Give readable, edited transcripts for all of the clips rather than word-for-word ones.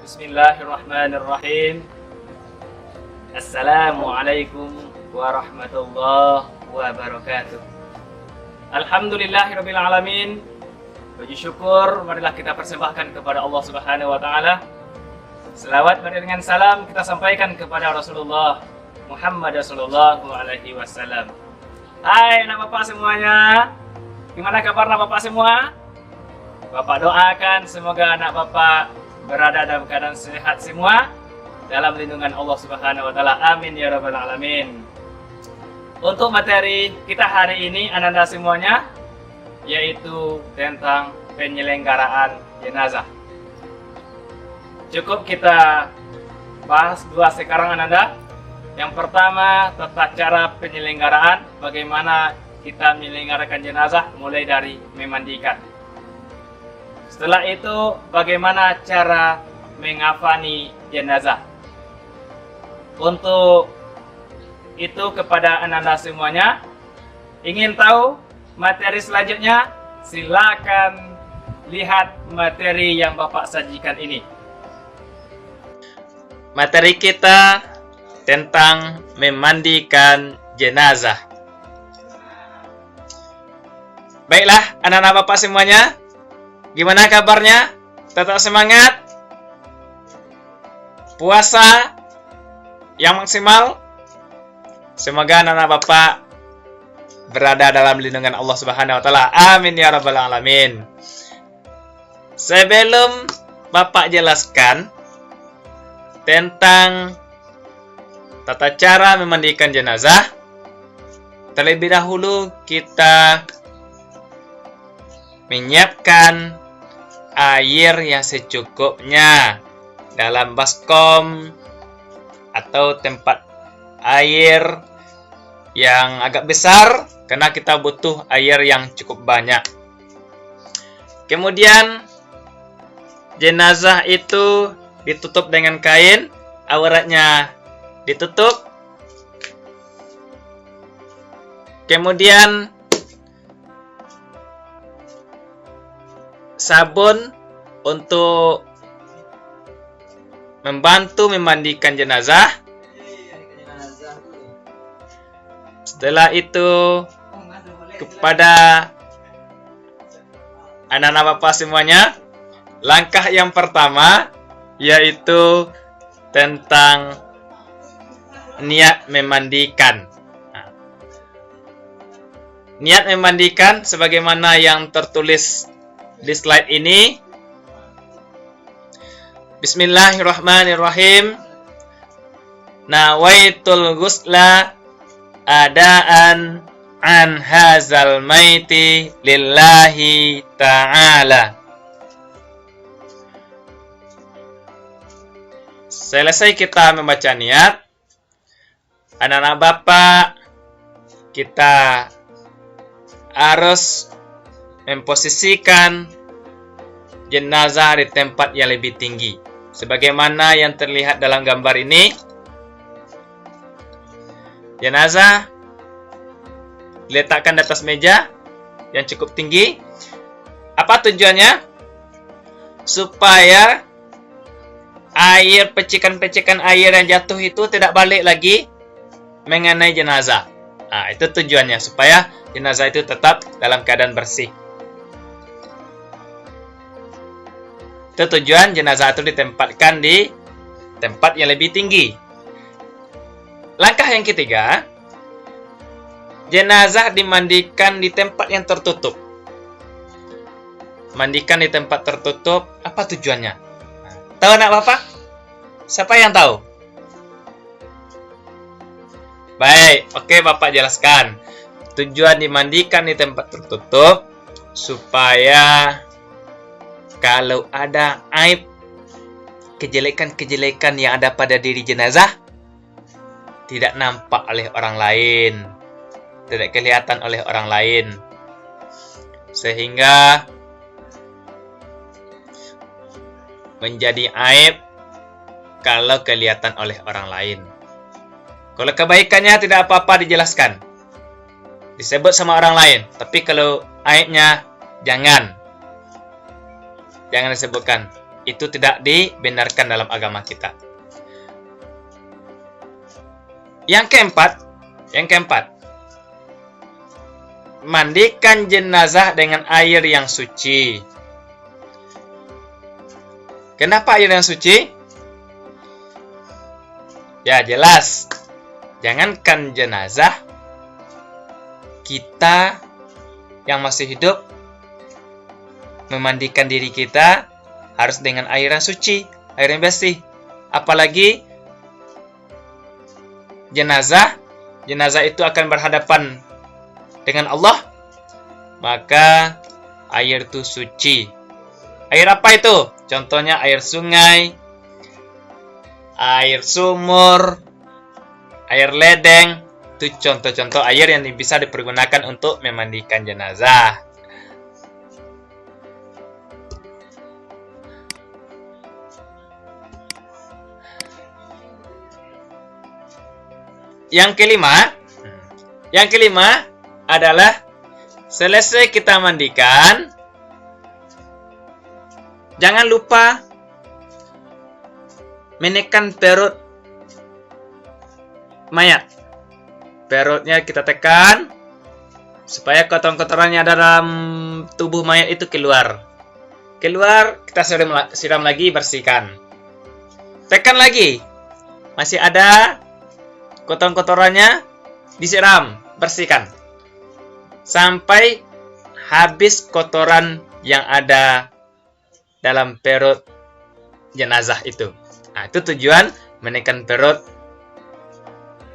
Bismillahirrahmanirrahim. Assalamualaikum warahmatullahi wabarakatuh. Alhamdulillahirabbil alamin. Puji syukur marilah kita persembahkan kepada Allah Subhanahu wa taala. Selawat dengan salam kita sampaikan kepada Rasulullah Muhammad sallallahu alaihi wasallam. Hai anak Bapak semuanya. Gimana kabar anak Bapak semua? Bapak doakan semoga anak Bapak berada dalam keadaan sehat semua dalam lindungan Allah Subhanahu wa taala. Amin ya rabbal alamin. Untuk materi kita hari ini ananda semuanya yaitu tentang penyelenggaraan jenazah. Cukup kita bahas dua sekarang ananda. Yang pertama tata cara penyelenggaraan, bagaimana kita menyelenggarakan jenazah mulai dari memandikan. Setelah itu, bagaimana cara mengafani jenazah. Untuk itu kepada anda semuanya, ingin tahu materi selanjutnya? Silakan lihat materi yang Bapak sajikan ini. Materi kita tentang memandikan jenazah. Baiklah, anak-anak Bapak semuanya. Gimana kabarnya? Tetap semangat? Puasa yang maksimal? Semoga anak-anak Bapak berada dalam lindungan Allah Subhanahu wa taala. Amin ya rabbal alamin. Sebelum Bapak jelaskan tentang tata cara memandikan jenazah, terlebih dahulu kita menyiapkan air yang secukupnya dalam baskom atau tempat air yang agak besar karena kita butuh air yang cukup banyak. Kemudian jenazah itu ditutup dengan kain, auratnya ditutup. Kemudian sabun untuk membantu memandikan jenazah. Setelah itu kepada anak-anak Bapak semuanya, langkah yang pertama yaitu tentang niat memandikan. Niat memandikan sebagaimana yang tertulis di slide ini. Bismillahirrahmanirrahim. Nawaitul ghusla adaan an hazal maiti lillahi ta'ala. Selesai kita membaca niat, anak-anak Bapak kita harus memposisikan jenazah di tempat yang lebih tinggi. Sebagaimana yang terlihat dalam gambar ini, jenazah diletakkan di atas meja yang cukup tinggi. Apa tujuannya? Supaya air, pecikan-pecikan air yang jatuh itu tidak balik lagi mengenai jenazah. Nah, itu tujuannya, supaya jenazah itu tetap dalam keadaan bersih. Itu tujuan jenazah itu ditempatkan di tempat yang lebih tinggi. Langkah yang ketiga, jenazah dimandikan di tempat yang tertutup. Mandikan di tempat tertutup, apa tujuannya? Tahu anak Bapak? Siapa yang tahu? Baik, oke Bapak jelaskan. Tujuan dimandikan di tempat tertutup supaya kalau ada aib, kejelekan-kejelekan yang ada pada diri jenazah tidak nampak oleh orang lain, tidak kelihatan oleh orang lain, sehingga menjadi aib kalau kelihatan oleh orang lain. Kalau kebaikannya tidak apa-apa dijelaskan, disebut sama orang lain, tapi kalau aibnya jangan disebutkan. itu tidak dibenarkan dalam agama kita. Yang keempat, mandikan jenazah dengan air yang suci. Kenapa air yang suci? Ya jelas, jangankan jenazah, kita yang masih hidup memandikan diri kita harus dengan air yang suci, air yang bersih. Apalagi jenazah itu akan berhadapan dengan Allah, maka air itu suci. Air apa itu? Contohnya air sungai, air sumur, air ledeng. Itu contoh-contoh air yang bisa dipergunakan untuk memandikan jenazah. Yang kelima adalah selesai kita mandikan, jangan lupa menekan perut mayat. Perutnya kita tekan supaya kotoran-kotoran yang ada dalam tubuh mayat itu keluar. Kita siram lagi, bersihkan. Tekan lagi, masih ada kotoran-kotorannya, disiram, bersihkan. Sampai habis kotoran yang ada dalam perut jenazah itu. Nah, itu tujuan menekan perut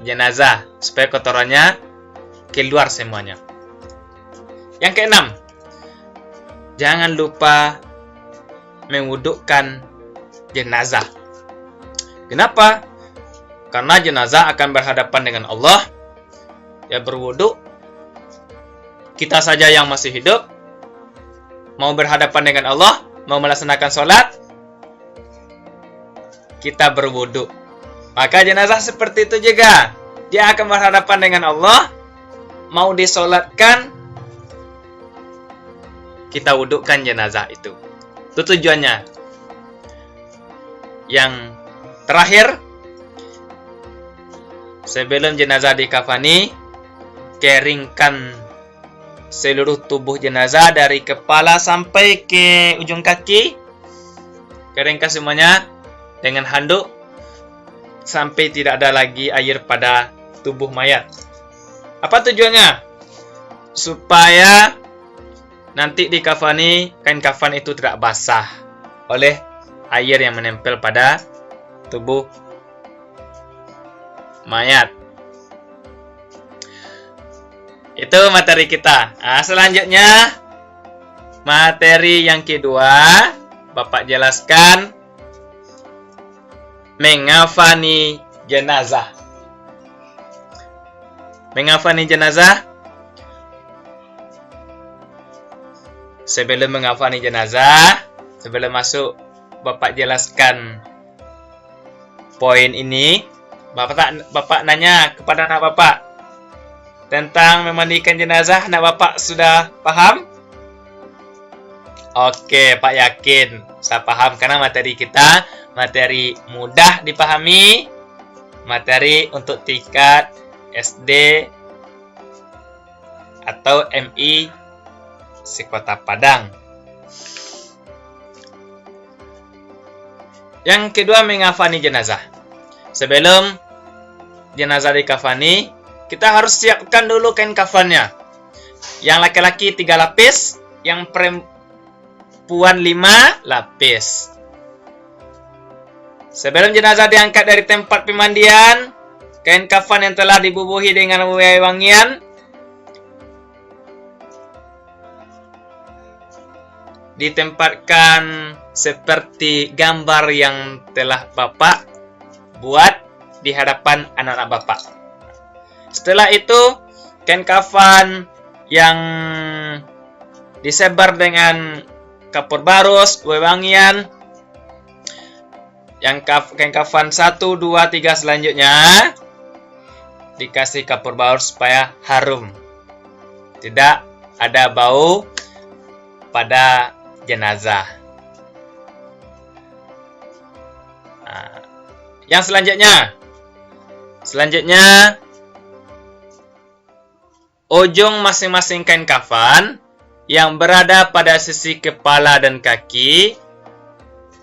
jenazah, supaya kotorannya keluar semuanya. Yang keenam, jangan lupa mewudukkan jenazah. Kenapa? Karena jenazah akan berhadapan dengan Allah. Ya berwudu. Kita saja yang masih hidup mau berhadapan dengan Allah, mau melaksanakan sholat, kita berwudu. Maka jenazah seperti itu juga. Dia akan berhadapan dengan Allah, mau disolatkan, kita wudukkan jenazah itu. Itu tujuannya. Yang terakhir, sebelum jenazah dikafani, keringkan seluruh tubuh jenazah dari kepala sampai ke ujung kaki. Keringkan semuanya dengan handuk sampai tidak ada lagi air pada tubuh mayat. Apa tujuannya? Supaya nanti dikafani, kain kafan itu tidak basah oleh air yang menempel pada tubuh mayat. Itu materi kita. Nah, selanjutnya materi yang kedua, Bapak jelaskan mengafani jenazah. Mengafani jenazah. Sebelum mengafani jenazah, sebelum masuk, Bapak jelaskan poin ini. Bapak nanya kepada anak Bapak tentang memandikan jenazah. Anak Bapak sudah paham? Oke, Pak yakin saya paham karena materi kita materi mudah dipahami, materi untuk tingkat SD atau MI Sekota Padang. Yang kedua, mengafani jenazah. Sebelum jenazah dikafani, kita harus siapkan dulu kain kafannya. Yang laki-laki 3 lapis, yang perempuan 5 lapis. Sebelum jenazah diangkat dari tempat pemandian, kain kafan yang telah dibubuhi dengan wangian ditempatkan seperti gambar yang telah Bapak buat di hadapan anak-anak Bapak. Setelah itu, kain kafan yang disebar dengan kapur barus, wewangian, yang kain kafan 1, 2, 3 selanjutnya dikasih kapur barus supaya harum, tidak ada bau pada jenazah. Yang selanjutnya, ujung masing-masing kain kafan yang berada pada sisi kepala dan kaki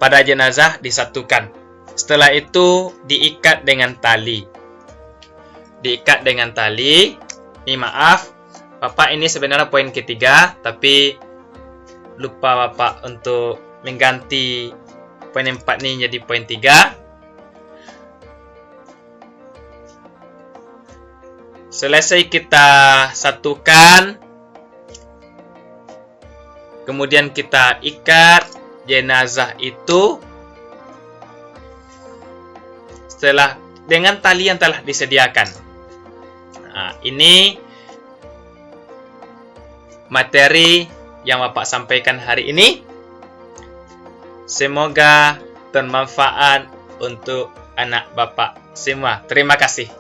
pada jenazah disatukan. Setelah itu diikat dengan tali. Ini maaf, Bapak ini sebenarnya poin ketiga, tapi lupa Bapak untuk mengganti poin 4 ini jadi poin 3. Selesai kita satukan, kemudian kita ikat jenazah itu setelah dengan tali yang telah disediakan. Nah, ini materi yang Bapak sampaikan hari ini. Semoga bermanfaat untuk anak Bapak semua. Terima kasih.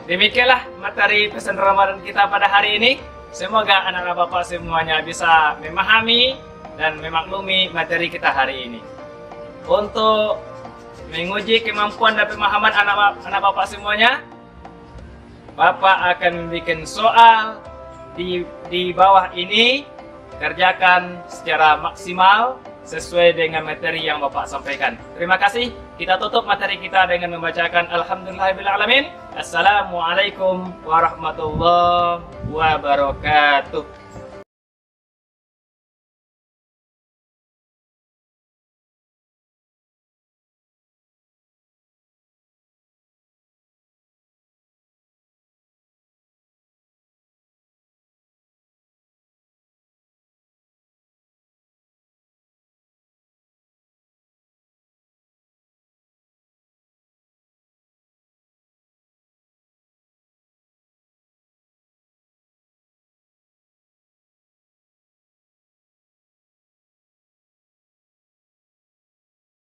Demikianlah materi pesan Ramadan kita pada hari ini. Semoga anak-anak Bapak semuanya bisa memahami dan memaklumi materi kita hari ini. Untuk menguji kemampuan dan pemahaman anak Bapak semuanya, Bapak akan membuat soal di bawah ini. Kerjakan secara maksimal sesuai dengan materi yang Bapak sampaikan. Terima kasih. Kita tutup materi kita dengan membacakan Alhamdulillahirrahmanirrahim. Assalamualaikum warahmatullahi wabarakatuh.